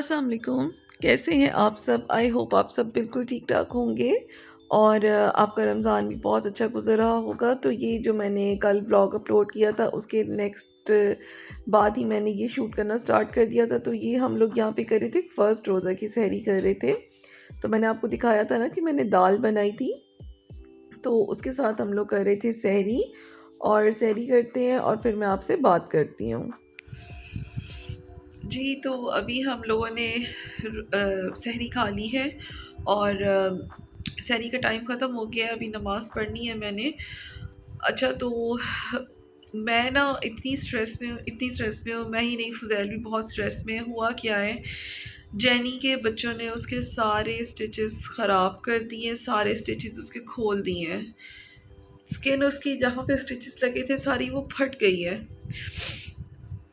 अस्सलाम वालेकुम। कैसे हैं आप सब? आई होप आप सब बिल्कुल ठीक-ठाक होंगे और आपका रमज़ान भी बहुत अच्छा गुज़र रहा होगा। तो ये जो मैंने कल व्लॉग अपलोड किया था उसके नेक्स्ट बाद ही मैंने ये शूट करना स्टार्ट कर दिया था। तो ये हम लोग यहाँ पे कर रहे थे, फर्स्ट रोज़ा की सहरी कर रहे थे। तो मैंने आपको दिखाया था ना कि मैंने दाल बनाई थी, तो उसके साथ हम लोग कर रहे थे सहरी। और सहरी करते हैं और फिर मैं आपसे बात करती हूँ। जी, तो अभी हम लोगों ने सहरी खा ली है और सहरी का टाइम ख़त्म हो गया है, अभी नमाज़ पढ़नी है मैंने। अच्छा, तो मैं ना इतनी स्ट्रेस में हूँ, मैं ही नहीं, फ़ुज़ैल भी बहुत स्ट्रेस में है। हुआ क्या है, जेनी के बच्चों ने उसके सारे स्टिचेस ख़राब कर दिए, सारे स्टिचेस उसके खोल दिए हैं। स्किन उसकी जहाँ पे स्टिचेस लगे थे सारी वो फट गई है।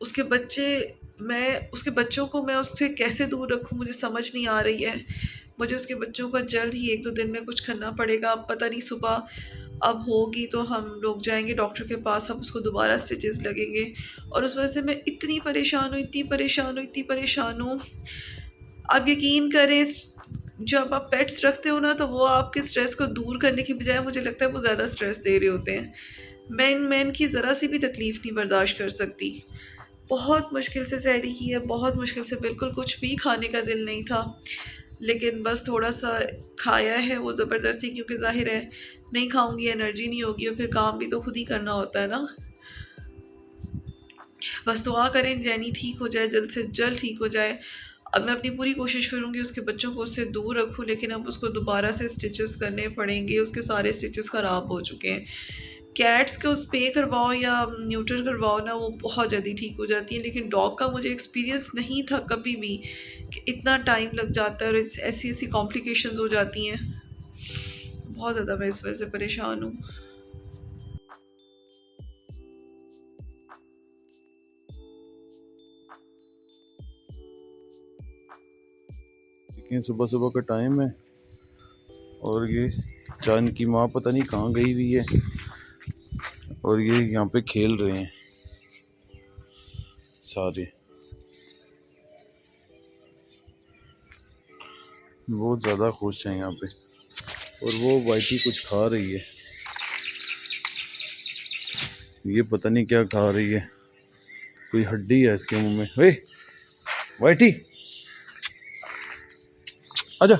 उसके बच्चे उसके बच्चों को मैं उससे कैसे दूर रखूं, मुझे समझ नहीं आ रही है। मुझे उसके बच्चों का जल्द ही 1-2 दिन में कुछ करना पड़ेगा। अब पता नहीं सुबह अब होगी तो हम लोग जाएंगे डॉक्टर के पास, अब उसको दोबारा स्टिचेस लगेंगे। और उस वजह से मैं इतनी परेशान हूँ, इतनी परेशान हूँ। आप यकीन करें, जब आप पेट्स रखते हो ना तो वो आपके स्ट्रेस को दूर करने की बजाय मुझे लगता है वो ज़्यादा स्ट्रेस दे रहे होते हैं। मैं इनकी ज़रा सी भी तकलीफ़ नहीं बर्दाश्त कर सकती। बहुत मुश्किल से सहरी की है, बहुत मुश्किल से, बिल्कुल कुछ भी खाने का दिल नहीं था, लेकिन बस थोड़ा सा खाया है वो ज़बरदस्ती, क्योंकि ज़ाहिर है नहीं खाऊंगी एनर्जी नहीं होगी और फिर काम भी तो खुद ही करना होता है ना। बस दुआ करें जैनी ठीक हो जाए, जल्द से जल्द ठीक हो जाए। अब मैं अपनी पूरी कोशिश करूँगी उसके बच्चों को उससे दूर रखूँ, लेकिन अब उसको दोबारा से स्टिचेस करने पड़ेंगे, उसके सारे स्टिचेस ख़राब हो चुके हैं। कैट्स के उस पे करवाओ या न्यूट्रल करवाओ ना, वो बहुत जल्दी ठीक हो जाती है, लेकिन डॉग का मुझे एक्सपीरियंस नहीं था कभी भी कि इतना टाइम लग जाता है और ऐसी ऐसी कॉम्प्लिकेशंस हो जाती हैं। बहुत ज़्यादा मैं इस वजह से परेशान हूँ। देखें, सुबह सुबह का टाइम है और ये चांद की माँ पता नहीं कहाँ गई हुई है और ये यहाँ पे खेल रहे हैं सारे। बहुत ज़्यादा खुश हैं यहाँ पे। और वो वाइटी कुछ खा रही है, ये पता नहीं क्या खा रही है, कोई हड्डी है इसके मुंह में। वे वाइटी, आजा।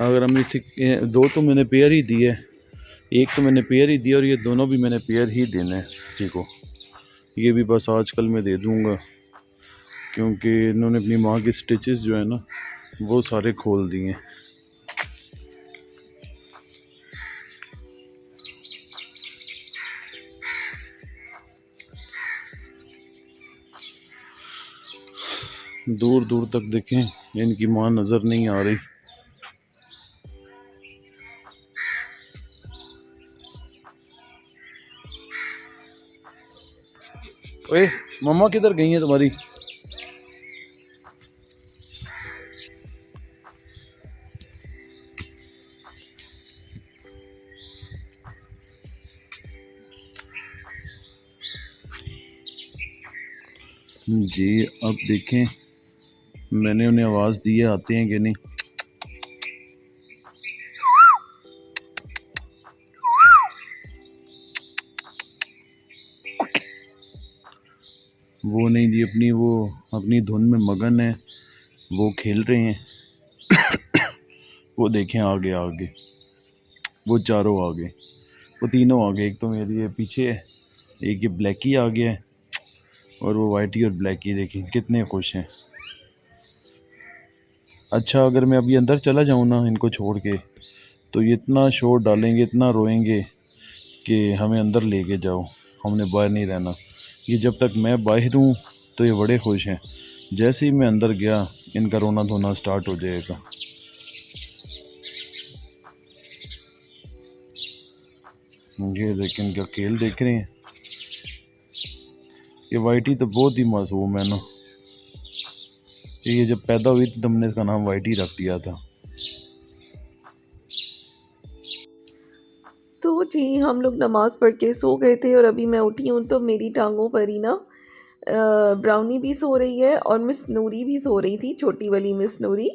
अगर हम इसी दो तो मैंने पेयर ही दी है, एक तो मैंने पेयर ही दिया और ये दोनों भी मैंने पेयर ही देने हैं किसी को। ये भी बस आजकल मैं दे दूँगा क्योंकि इन्होंने अपनी माँ के स्टिचेस जो है ना वो सारे खोल दिए। दूर दूर तक देखें, इनकी माँ नज़र नहीं आ रही। ओए, मम्मा किधर गई है तुम्हारी? जी, अब देखें, मैंने उन्हें आवाज़ दी है, आते हैं कि नहीं। वो नहीं जी, अपनी धुन में मगन है, वो खेल रहे हैं। वो देखें आगे आगे, वो चारों आगे, वो तीनों आगे। एक तो मेरी ये पीछे है, एक ये ब्लैकी आ गया है और वो वाइटी और ब्लैकी देखें कितने खुश हैं। अच्छा, अगर मैं अभी अंदर चला जाऊँ ना इनको छोड़ के, तो ये इतना शोर डालेंगे, इतना रोएंगे कि हमें अंदर लेके जाओ, हमने बाहर नहीं रहना। ये जब तक मैं बाहर हूँ तो ये बड़े खुश हैं, जैसे ही मैं अंदर गया इनका रोना धोना स्टार्ट हो जाएगा। ये देखें, इनका खेल देख रहे हैं। ये वाइटी तो बहुत ही मासूम है ना, ये जब पैदा हुई थी तो हमने इसका नाम वाइटी रख दिया था। तो जी हम लोग नमाज़ पढ़ के सो गए थे और अभी मैं उठी हूँ तो मेरी टांगों पर ही ना ब्राउनी भी सो रही है और मिस नूरी भी सो रही थी, छोटी वाली मिस नूरी।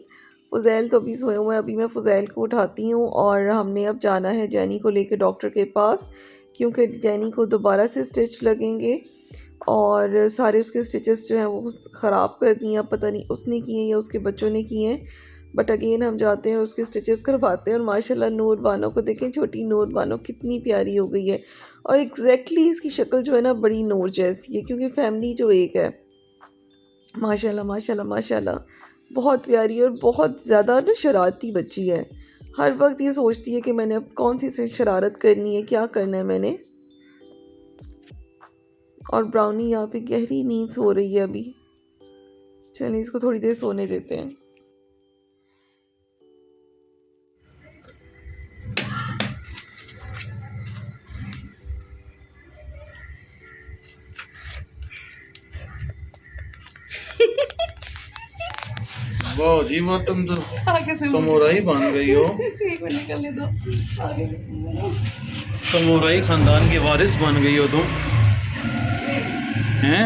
फ़ुज़ैल तो अभी सोए हुए हैं। अभी मैं फ़ुज़ैल को उठाती हूँ और हमने अब जाना है जैनी को लेके डॉक्टर के पास, क्योंकि जैनी को दोबारा से स्टिच लगेंगे और सारे उसके स्टिचेस जो हैं वो ख़राब कर दिए हैं, पता नहीं उसने किए हैं या उसके बच्चों ने किए हैं। बट अगेन हम जाते हैं और उसके स्टिचेस करवाते हैं और माशाल्लाह नूर बानो को देखें, छोटी नूर बानो कितनी प्यारी हो गई है और एग्जैक्टली इसकी शक्ल जो है ना बड़ी नूर जैसी है, क्योंकि फैमिली जो एक है माशाल्लाह माशाल्लाह माशाल्लाह बहुत प्यारी और बहुत ज़्यादा ना शरारती बच्ची है। हर वक्त ये सोचती है कि मैंने अब कौन सी शरारत करनी है, क्या करना है मैंने। और ब्राउनी यहाँ पे गहरी नींद सो रही है अभी। चलिए इसको थोड़ी देर सोने देते हैं। वाह जी वाह, तुम तो आगे से समोराई बन गई हो। एक मिनट निकलने दो आगे। समोराई खानदान की वारिस बन गई हो तुम, हैं?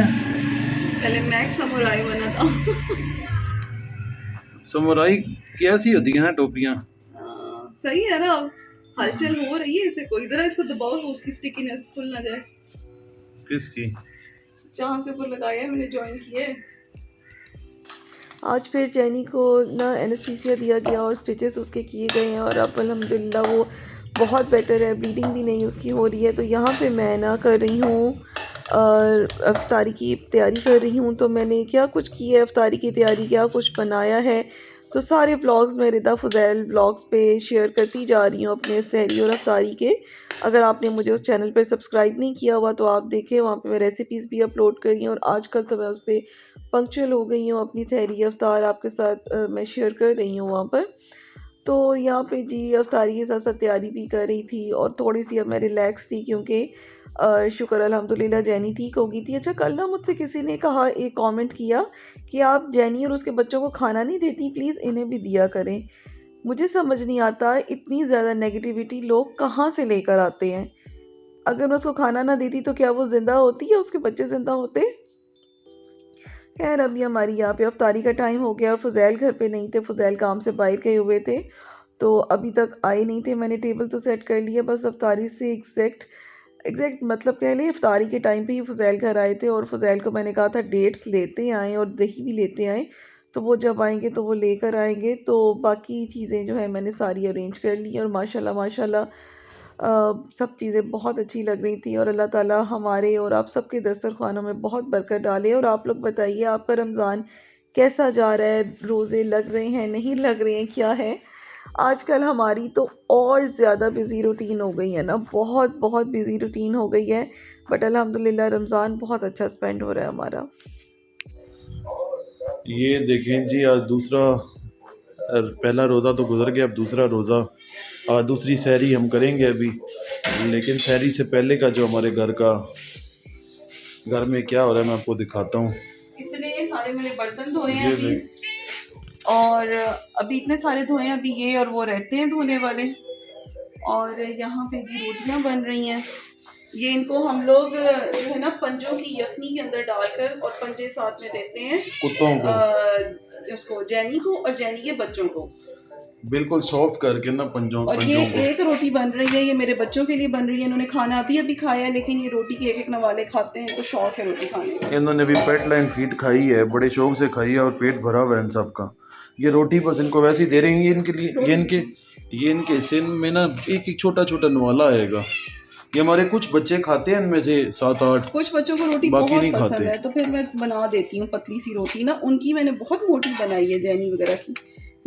पहले मैं समुराई बना था। समोराई कैसी होती है ना टोपियाँ? सही है ना, हलचल हो रही है इसे, कोई इधर इसको दबाओ तो उसकी स्टिकीनेस खुल ना जाए। किसकी? जहाँ से ऊपर लगाया है मैंने ज्वाइन किए। आज फिर जैनी को ना एनेस्थीसिया दिया गया और स्टिचेस उसके किए गए हैं और अब अल्हम्दुलिल्लाह वो बहुत बेटर है, ब्लीडिंग भी नहीं उसकी हो रही है। तो यहाँ पे मैं ना कर रही हूँ अफ्तारी की तैयारी कर रही हूँ। तो मैंने क्या कुछ की है अफ्तारी की तैयारी, क्या कुछ बनाया है, तो सारे व्लॉग्स मैं रिदा फ़ुज़ैल व्लॉग्स पे शेयर करती जा रही हूँ अपने सहरी और अफ्तारी के। अगर आपने मुझे उस चैनल पर सब्सक्राइब नहीं किया हुआ तो आप देखें, वहाँ पे मैं रेसिपीज़ भी अपलोड कर रही हूँ और आजकल तो मैं उस पर पंक्चुअल हो गई हूँ। अपनी सहरी अफ्तार आपके साथ मैं शेयर कर रही हूँ वहाँ पर। तो यहाँ पे जी अफ्तारी के साथ साथ तैयारी भी कर रही थी और थोड़ी सी अब मैं रिलैक्स थी, क्योंकि शुक्र अल्हम्दुलिल्लाह जैनी ठीक हो गई थी। अच्छा कल ना मुझसे किसी ने कहा, एक कमेंट किया कि आप जैनी और उसके बच्चों को खाना नहीं देती, प्लीज़ इन्हें भी दिया करें। मुझे समझ नहीं आता इतनी ज़्यादा नेगेटिविटी लोग कहाँ से लेकर आते हैं। अगर मैं उसको खाना ना देती तो क्या वो ज़िंदा होती या उसके बच्चे ज़िंदा होते? खैर अभी हमारी यहाँ पे अफ्तारी का टाइम हो गया और फ़ुज़ैल घर पे नहीं थे, फ़ुज़ैल काम से बाहर गए हुए थे तो अभी तक आए नहीं थे। मैंने टेबल तो सेट कर लिया, बस अफ्तारी से एग्जैक्ट मतलब कह लें अफ्तारी के टाइम पे ही फ़ुज़ैल घर आए थे और फ़ुज़ैल को मैंने कहा था डेट्स लेते आएँ और दही भी लेते आएँ, तो वो जब आएंगे तो वो लेकर आएंगे। तो बाकी चीज़ें जो है मैंने सारी अरेंज कर ली और माशाल्लाह माशाल्लाह सब चीज़ें बहुत अच्छी लग रही थी और अल्लाह ताला हमारे और आप सबके दस्तरखानों में बहुत बरकत डाले। और आप लोग बताइए आपका रमज़ान कैसा जा रहा है, रोज़े लग रहे हैं नहीं लग रहे हैं, क्या है? आजकल हमारी तो और ज़्यादा बिज़ी रूटीन हो गई है ना, बहुत बहुत बिज़ी रूटीन हो गई है, बट अल्हम्दुलिल्लाह रमज़ान बहुत अच्छा स्पेंड हो रहा है हमारा। ये देखें जी, आज दूसरा पहला रोज़ा तो गुजर गया, अब दूसरा रोज़ा, आज दूसरी सहरी हम करेंगे अभी। लेकिन सहरी से पहले का जो हमारे घर में क्या हो रहा है मैं आपको दिखाता हूँ। इतने सारे मैंने बर्तन धोए हैं ये अभी, देख, और अभी इतने सारे धोए हैं, अभी ये और वो रहते हैं धोने वाले। और यहाँ पे भी रोटियाँ बन रही हैं, ये इनको हम लोग जो है ना पंजों की यखनी के अंदर डालकर और पंजे साथ में देते हैं कुत्तों को, उसको जैनी को और जैनी के बच्चों को बिल्कुल सॉफ्ट करके ना पंजों और ये को। एक रोटी बन रही है, ये मेरे बच्चों के लिए बन रही है। इन्होंने खाना अभी अभी खाया है, लेकिन ये रोटी के एक एक नवाले खाते हैं तो शौक है रोटी खाने का। इन्होंने भी पेट लाइन फीड खाई है, बड़े शौक से खाई है और पेट भरा हुआ है इन सबका। ये रोटी बस इनको वैसे ही दे रही है इनके लिए। ये इनके हिस्से में ना एक एक छोटा छोटा नवाला आएगा। ये हमारे कुछ बच्चे खाते हैं, इनमें से 7-8, कुछ बच्चों को रोटी बाकी बहुत नहीं पसंद खाते। है तो फिर मैं बना देती हूँ पतली सी रोटी ना। उनकी मैंने बहुत मोटी बनाई है जैनी वगैरह की,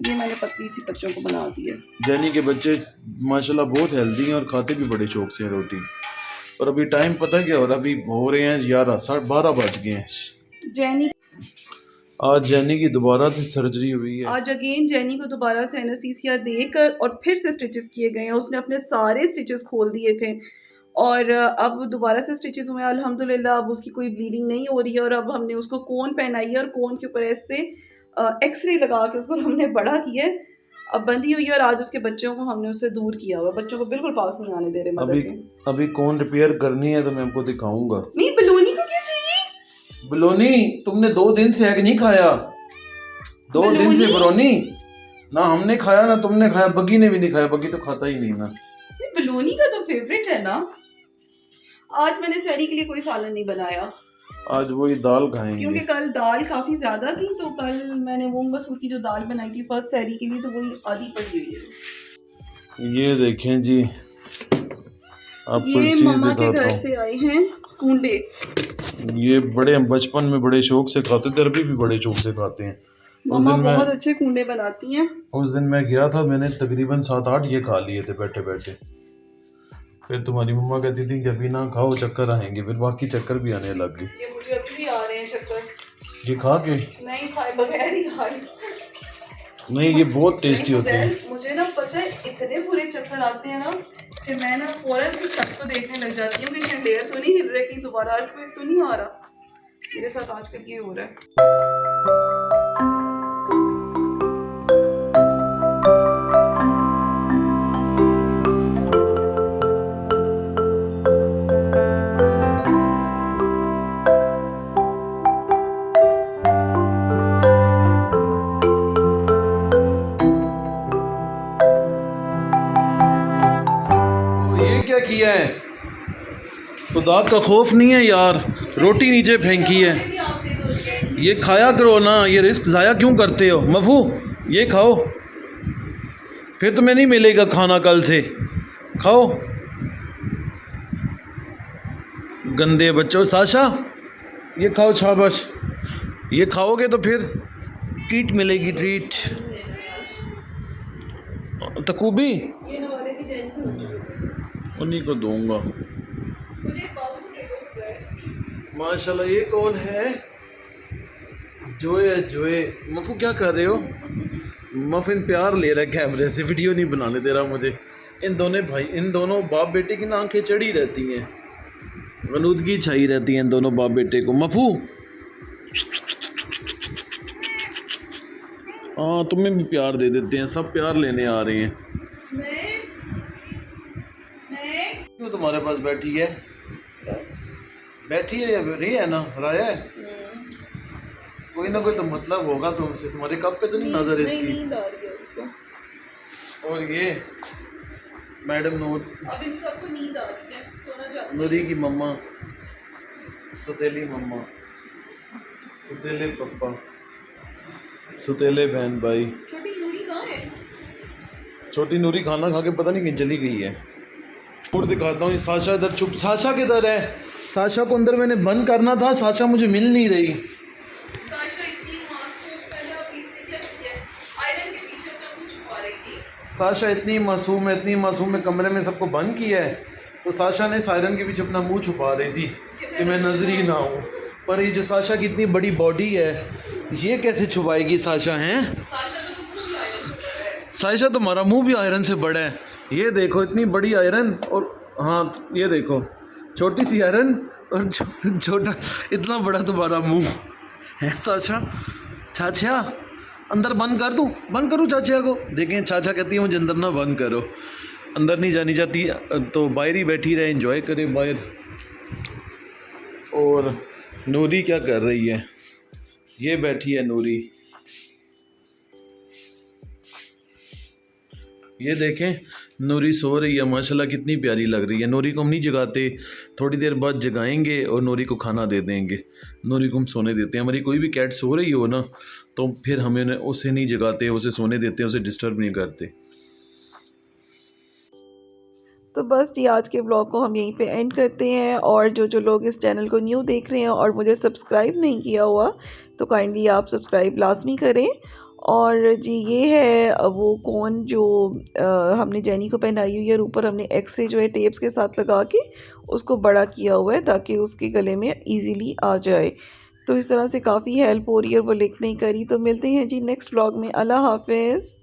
ये मैंने पतली सी बच्चों को बना दी है। जैनी के बच्चे माशाल्लाह बहुत हेल्दी हैं और खाते भी बड़े शौक से हैं रोटी। और अभी टाइम पता क्या हो रहा है, अभी हो रहे हैं 11, 12 बज गए हैं। जैनी आज जैनी की दोबारा से सर्जरी हुई है। आज अगेन जैनी को दोबारा से एनेस्थीसिया देकर और फिर से स्टिचेस किए गए हैं। उसने अपने सारे स्टिचेस खोल दिए थे और अब दोबारा से स्टिचेस हुए हैं अल्हम्दुलिल्लाह। अब उसकी कोई ब्लीडिंग नहीं हो रही है और अब हमने उसको कोन पहनाई है और कोन के ऊपर ऐसे एक्सरे लगा के उसको हमने बड़ा किया है। अब बंधी हुई है और आज उसके बच्चों को हमने उससे दूर किया हुआ है। बच्चों को बिल्कुल पास नहीं आने दे रहे मदर अभी के। अभी कौन रिपेयर करनी है तो मैं आपको दिखाऊंगा। नहीं, बलूनी को क्या चाहिए? बलोनी तुमने 2 दिन से एग नहीं खाया, 2 दिन से बरोनी ना हमने खाया ना तुमने खाया, बग्गी ने भी नहीं खाया, बग्गी तो खाता ही नहीं ना। बलूनी का तो फेवरेट है ना। आज मैंने सहरी के लिए कोई सालन नहीं बनाया, आज वही दाल खाएंगे क्योंकि कल दाल काफी ज्यादा थी। तो कल मैंने मूंग मसूर की जो दाल बनाई थी फर्स्ट सहरी के लिए, तो वही आधी पड़ी हुई है। ये देखें जी, आपको ये एक चीज मम्मा के दिखाता घर हूँ। से आए हैं कूंडे। ये बड़े हम बचपन में बड़े शौक से खाते थे, अभी भी बड़े शौक से खाते हैं। मम्मा बहुत अच्छे कूंडे बनाती हैं। उस दिन मैं गया था, मैंने तकरीबन 7-8 ये खा लिए थे बैठे बैठे। फिर तुम्हारी मम्मा कहती थी कि अभी ना खाओ चक्कर आएंगे, फिर बाकी चक्कर भी आने लग गए। ये मुझे अभी भी आ रहे हैं चक्कर। ये खा के नहीं खाए बगैर ही खा रही। नहीं, ये बहुत टेस्टी होते हैं। मुझे ना पता है इतने बुरे चक्कर आते हैं ना कि मैं ना फौरन से छत को देखने लग जाती हूँ कि शंडेर तो नहीं हिल रही, कहीं दोबारा आज कोई तो नहीं आ रहा। मेरे साथ आजकल ये हो रहा है। ये क्या किया है? खुदा का खौफ नहीं है यार, रोटी नीचे फेंकी है। ये खाया करो ना, ये रिस्क ज़ाया क्यों करते हो? मफू ये खाओ, फिर तुम्हें नहीं मिलेगा खाना कल से। खाओ गंदे बच्चों। साशा ये खाओ, शाबाश। ये खाओगे तो फिर ट्रीट मिलेगी, ट्रीट। तकूबी उन्हीं को दूंगा। माशाल्लाह ये कौन है? जोए जोए। मफू क्या कर रहे हो? मफिन प्यार ले रहा है कैमरे से, वीडियो नहीं बनाने दे रहा मुझे। इन दोनों बाप बेटे की ना आंखें चढ़ी रहती हैं, गनूदगी छाई रहती है इन दोनों बाप बेटे को। मफू हाँ, तुम्हें भी प्यार दे देते हैं, सब प्यार लेने आ रहे हैं। क्यों तुम्हारे पास बैठी है? बैठी है या रही है ना, राया है? कोई ना कोई तो मतलब होगा तुमसे, तुम्हारे कप पे तो नहीं नजर इसकी। नींद आ रही है उसको। और ये मैडम नूर, अब इन सबको नींद आ रही है, सोना चाहती है। नूरी की मम्मा, सतेली मम्मा, सतेले पप्पा, सतेले बहन भाई। छोटी नूरी कहाँ है? छोटी नूरी खाना खा के पता नहीं कहीं चली गई है। और दिखाता हूँ, साशा इधर चुप। साशा किधर है? साशा को अंदर मैंने बंद करना था, साशा मुझे मिल नहीं रही। साशा इतनी मासूम, पहले आप इसने क्या किया? आयरन के पीछे अपना मुंह छुपा रही थी। साशा इतनी मासूम है, इतनी मासूम है, कमरे में सबको बंद किया है तो साशा ने सायरन के पीछे अपना मुंह छुपा रही थी कि मैं नजर ही ना हूँ। पर ये जो साशा की इतनी बड़ी बॉडी है, ये कैसे छुपाएगी साशा? हैं साशा तो मुंह भी आयरन कर रहा है। साशा तुम्हारा मुंह भी आयरन से बड़ा है। ये देखो इतनी बड़ी आयरन, और हाँ ये देखो छोटी सी आयरन और छोटा इतना बड़ा तुम्हारा मुंह है साशा। चाचा अंदर बंद कर दूँ? बंद करूँ चाचा को? देखें चाचा कहती है मुझे अंदर ना बंद करो, अंदर नहीं जानी चाहती तो बाहर ही बैठी रहे, एंजॉय करे बाहर। और नूरी क्या कर रही है? ये बैठी है नूरी, ये देखें नूरी सो रही है, माशाल्लाह कितनी प्यारी लग रही है। नूरी को हम नहीं जगाते, थोड़ी देर बाद जगाएंगे और नूरी को खाना दे देंगे। नूरी को हम सोने देते हैं। हमारी कोई भी कैट सो रही हो ना तो फिर हमें उसे नहीं जगाते, उसे सोने देते हैं, उसे डिस्टर्ब नहीं करते। तो बस जी आज के ब्लॉग को हम यहीं पे एंड करते हैं। और जो लोग इस चैनल को न्यू देख रहे हैं और मुझे सब्सक्राइब नहीं किया हुआ तो काइंडली आप सब्सक्राइब लाजमी करें। और जी ये है वो कौन जो हमने जेनी को पहनाई हुई है और ऊपर हमने एक्स जो है टेप्स के साथ लगा के उसको बड़ा किया हुआ है ताकि उसके गले में इजीली आ जाए। तो इस तरह से काफ़ी हेल्प हो रही है और वो लिख नहीं करी। तो मिलते हैं जी नेक्स्ट व्लॉग में। अल्लाह हाफिज़।